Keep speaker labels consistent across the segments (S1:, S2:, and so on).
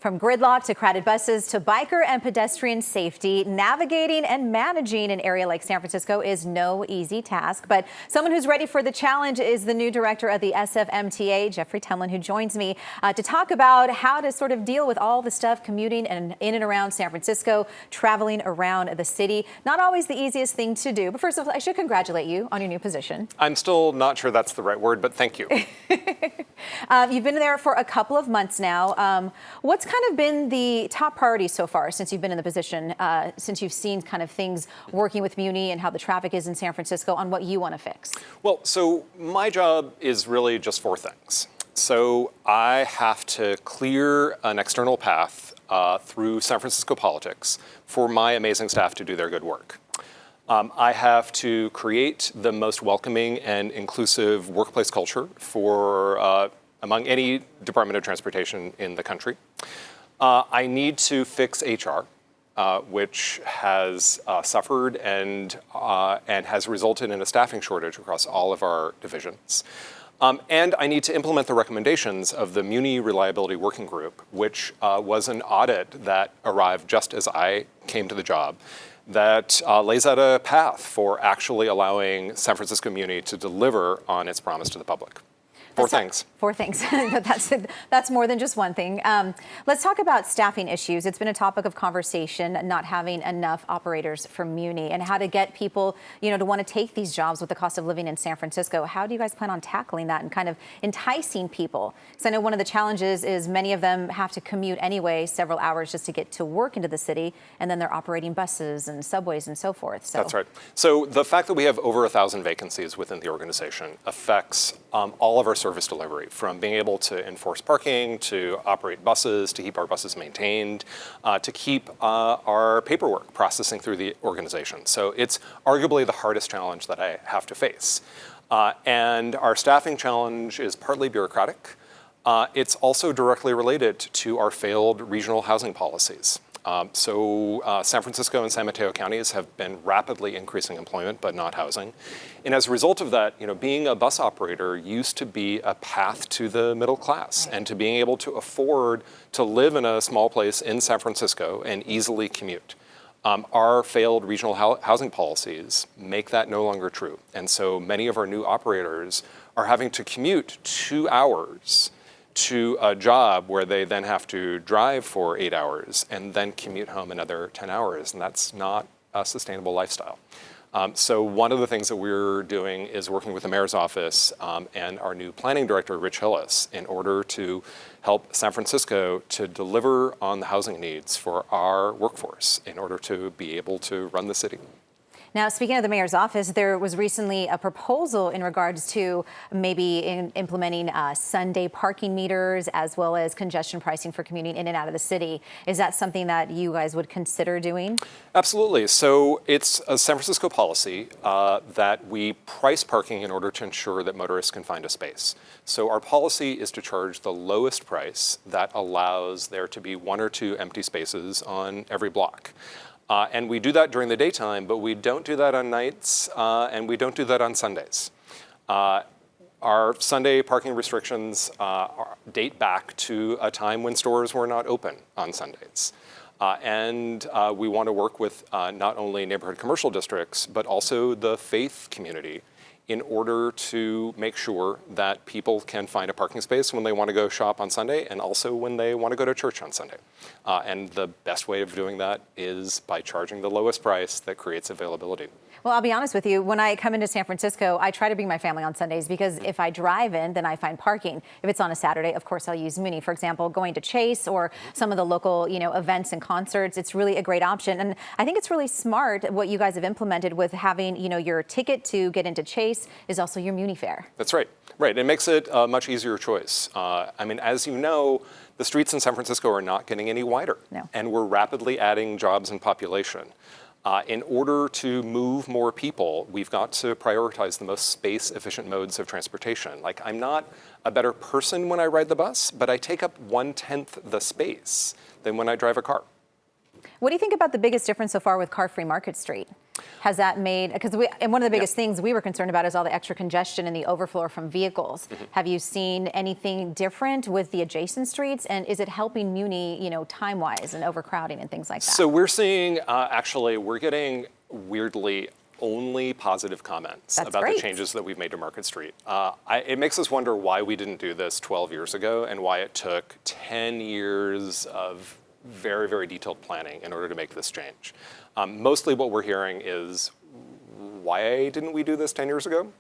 S1: From gridlock to crowded buses to biker and pedestrian safety, navigating and managing an area like San Francisco is no easy task. But someone who's ready for the challenge is the new director of the SFMTA, Tumlin, who joins me to talk about how to sort of deal with all the stuff commuting and in and around San Francisco, traveling around the city. Not always the easiest thing to do. But first of all, I should congratulate you on your new position.
S2: I'm still not sure that's the right word, but thank you.
S1: You've been there for a couple of months now. What's kind of been the top priority so far since you've been in the position, since you've seen kind of things working with MUNI and how the traffic is in San Francisco on what you want to fix?
S2: Well, so my job is really just four things. So I have to clear an external path through San Francisco politics for my amazing staff to do their good work. I have to create the most welcoming and inclusive workplace culture for among any Department of Transportation in the country. I need to fix HR, which has suffered and has resulted in a staffing shortage across all of our divisions. And I need to implement the recommendations of the MUNI Reliability Working Group, which was an audit that arrived just as I came to the job, that lays out a path for actually allowing San Francisco MUNI to deliver on its promise to the public. Four things. But
S1: that's more than just one thing. Let's talk about staffing issues. It's been a topic of conversation, not having enough operators for MUNI and how to get people, to want to take these jobs with the cost of living in San Francisco. How do you guys plan on tackling that and kind of enticing people? Because I know one of the challenges is many of them have to commute anyway, several hours just to get to work into the city, and then they're operating buses and subways and so forth. So.
S2: That's right. So the fact that we have over 1,000 vacancies within the organization affects all of our service delivery, from being able to enforce parking, to operate buses, to keep our buses maintained, to keep our paperwork processing through the organization. So it's arguably the hardest challenge that I have to face. And our staffing challenge is partly bureaucratic. It's also directly related to our failed regional housing policies. San Francisco and San Mateo counties have been rapidly increasing employment, but not housing. And as a result of that, being a bus operator used to be a path to the middle class and to being able to afford to live in a small place in San Francisco and easily commute. Our failed regional housing policies make that no longer true. And so many of our new operators are having to commute 2 hours to a job where they then have to drive for 8 hours and then commute home another 10 hours. And that's not a sustainable lifestyle. So one of the things that we're doing is working with the mayor's office and our new planning director, Rich Hillis, in order to help San Francisco to deliver on the housing needs for our workforce in order to be able to run the city.
S1: Now, speaking of the mayor's office, there was recently a proposal in regards to maybe implementing Sunday parking meters as well as congestion pricing for commuting in and out of the city. Is that something that you guys would consider doing?
S2: Absolutely. So it's a San Francisco policy that we price parking in order to ensure that motorists can find a space. So our policy is to charge the lowest price that allows there to be 1 or 2 empty spaces on every block. And we do that during the daytime, but we don't do that on nights, and we don't do that on Sundays. Our Sunday parking restrictions date back to a time when stores were not open on Sundays. And we want to work with not only neighborhood commercial districts, but also the faith community in order to make sure that people can find a parking space when they want to go shop on Sunday and also when they want to go to church on Sunday. And the best way of doing that is by charging the lowest price that creates availability.
S1: Well, I'll be honest with you. When I come into San Francisco, I try to bring my family on Sundays because if I drive in, then I find parking. If it's on a Saturday, of course, I'll use MUNI. For example, going to Chase or some of the local, events and concerts, it's really a great option. And I think it's really smart what you guys have implemented with having, your ticket to get into Chase is also your MUNI Fare.
S2: That's right. Right. It makes it a much easier choice. As you know, the streets in San Francisco are not getting any wider.
S1: No.
S2: And we're rapidly adding jobs and population. In order to move more people, we've got to prioritize the most space-efficient modes of transportation. Like, I'm not a better person when I ride the bus, but I take up 1/10 the space than when I drive a car.
S1: What do you think about the biggest difference so far with Car-Free Market Street? Has that made, because and one of the biggest things we were concerned about is all the extra congestion and the overflow from vehicles. Have you seen anything different with the adjacent streets? And is it helping Muni, time-wise and overcrowding and things like that?
S2: So we're seeing, actually, we're getting weirdly only positive comments about the changes that we've made to Market Street. It makes us wonder why we didn't do this 12 years ago and why it took 10 years of very, very detailed planning in order to make this change. Mostly what we're hearing is, why didn't we do this 10 years ago?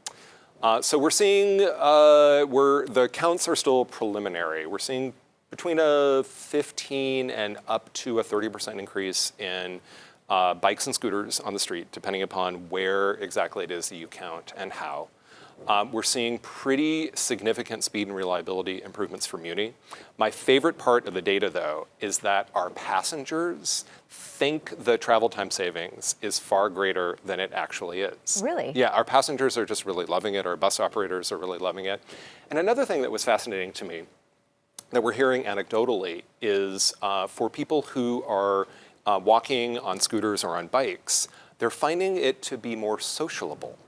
S2: So we're seeing, the counts are still preliminary. We're seeing between a 15 and up to a 30% increase in bikes and scooters on the street, depending upon where exactly it is that you count and how. We're seeing pretty significant speed and reliability improvements for Muni. My favorite part of the data, though, is that our passengers think the travel time savings is far greater than it actually is.
S1: Really?
S2: Yeah, our passengers are just really loving it. Our bus operators are really loving it. And another thing that was fascinating to me that we're hearing anecdotally is for people who are walking on scooters or on bikes, they're finding it to be more sociable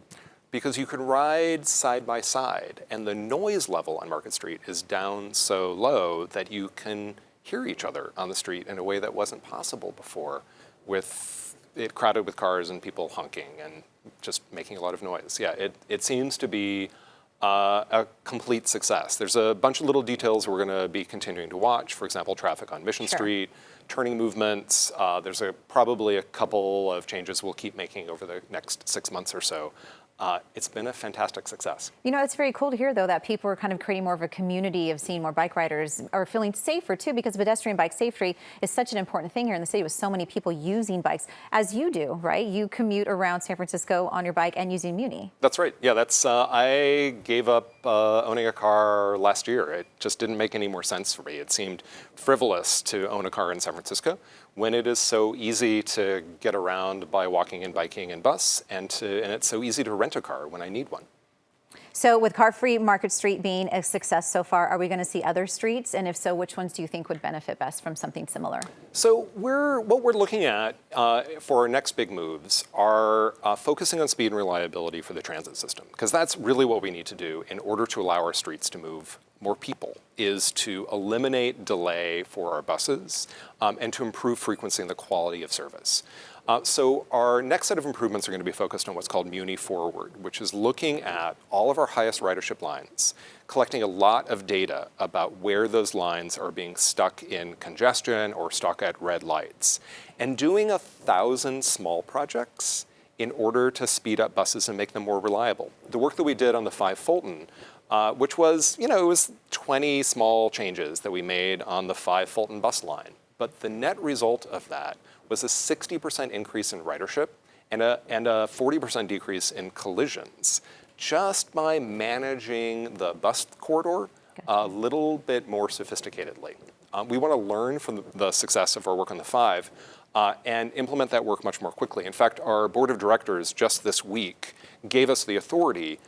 S2: because you can ride side by side and the noise level on Market Street is down so low that you can hear each other on the street in a way that wasn't possible before, with it crowded with cars and people honking and just making a lot of noise. Yeah, it seems to be a complete success. There's a bunch of little details we're going to be continuing to watch. For example, traffic on Mission Street, turning movements. There's probably a couple of changes we'll keep making over the next 6 months or so. It's been a fantastic success.
S1: It's very cool to hear, though, that people are kind of creating more of a community of seeing more bike riders are feeling safer, too, because pedestrian bike safety is such an important thing here in the city with so many people using bikes, as you do, right? You commute around San Francisco on your bike and using Muni.
S2: That's right. Yeah, I gave up owning a car last year. It just didn't make any more sense for me. It seemed frivolous to own a car in San Francisco when it is so easy to get around by walking and biking and bus, and it's so easy to rent a car when I need one.
S1: So with car-free Market Street being a success so far, are we going to see other streets? And if so, which ones do you think would benefit best from something similar?
S2: So what we're looking at for our next big moves are focusing on speed and reliability for the transit system, because that's really what we need to do in order to allow our streets to move more people, is to eliminate delay for our buses and to improve frequency and the quality of service. So our next set of improvements are going to be focused on what's called MUNI Forward, which is looking at all of our highest ridership lines, collecting a lot of data about where those lines are being stuck in congestion or stuck at red lights, and doing 1,000 small projects in order to speed up buses and make them more reliable. The work that we did on the 5 Fulton, which was, it was 20 small changes that we made on the 5 Fulton bus line. But the net result of that was a 60% increase in ridership and a 40% decrease in collisions, just by managing the bus corridor a little bit more sophisticatedly. We want to learn from the success of our work on the 5 and implement that work much more quickly. In fact, our board of directors just this week gave us the authority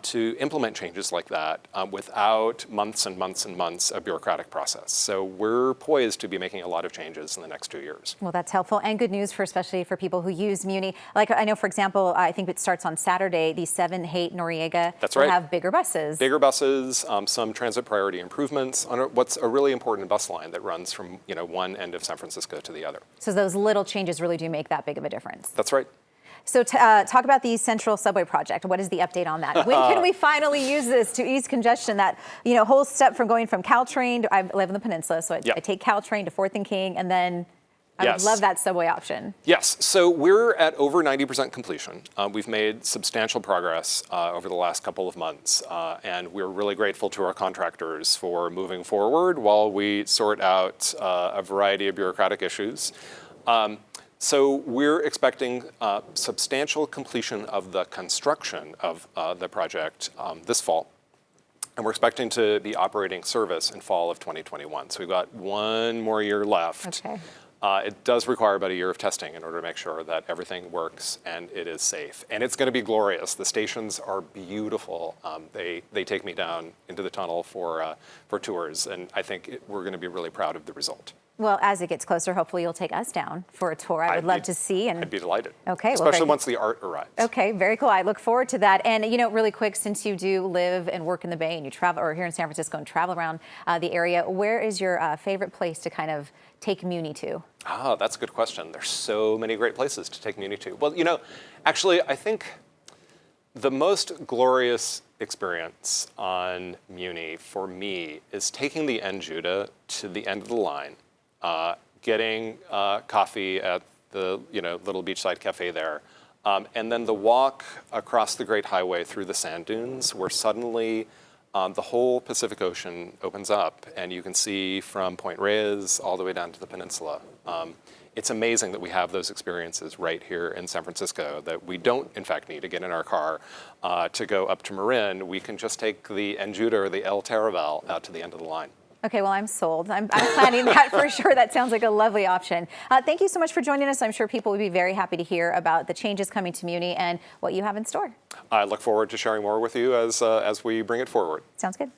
S2: to implement changes like that without months and months and months of bureaucratic process. So we're poised to be making a lot of changes in the next 2 years.
S1: Well, that's helpful and good news especially for people who use Muni. Like I know, for example, I think it starts on Saturday, the 7 Haight Noriega will have bigger buses.
S2: Bigger buses, some transit priority improvements on what's a really important bus line that runs from one end of San Francisco to the other.
S1: So those little changes really do make that big of a difference.
S2: That's right.
S1: So talk about the Central Subway project. What is the update on that? When can we finally use this to ease congestion? That whole step from going from Caltrain I live in the peninsula, so I take Caltrain to 4th and King, and then I would love that subway option.
S2: Yes, so we're at over 90% completion. We've made substantial progress over the last couple of months, and we're really grateful to our contractors for moving forward while we sort out a variety of bureaucratic issues. So we're expecting substantial completion of the construction of the project this fall. And we're expecting to be operating service in fall of 2021. So we've got 1 more year left.
S1: Okay.
S2: It does require about a year of testing in order to make sure that everything works and it is safe. And it's going to be glorious. The stations are beautiful. They take me down into the tunnel for tours, and I think we're going to be really proud of the result.
S1: Well, as it gets closer, hopefully you'll take us down for a tour. I would love to see.
S2: I'd be delighted.
S1: Okay.
S2: Especially once the art arrives.
S1: Okay, very cool. I look forward to that. And, you know, really quick, since you do live and work in the Bay and you travel, or here in San Francisco and travel around the area, where is your favorite place to kind of take Muni to?
S2: Ah, that's a good question. There's so many great places to take Muni to. Well, you know, actually, I think the most glorious experience on Muni for me is taking the Judah to the end of the line, getting coffee at the little beachside cafe there, and then the walk across the Great Highway through the sand dunes, where suddenly the whole Pacific Ocean opens up, and you can see from Point Reyes all the way down to the peninsula. It's amazing that we have those experiences right here in San Francisco, that we don't, in fact, need to get in our car to go up to Marin. We can just take the Judah or the El Taraval out to the end of the line.
S1: Okay, well, I'm sold. I'm planning that for sure. That sounds like a lovely option. Thank you so much for joining us. I'm sure people would be very happy to hear about the changes coming to Muni and what you have in store.
S2: I look forward to sharing more with you as we bring it forward.
S1: Sounds good.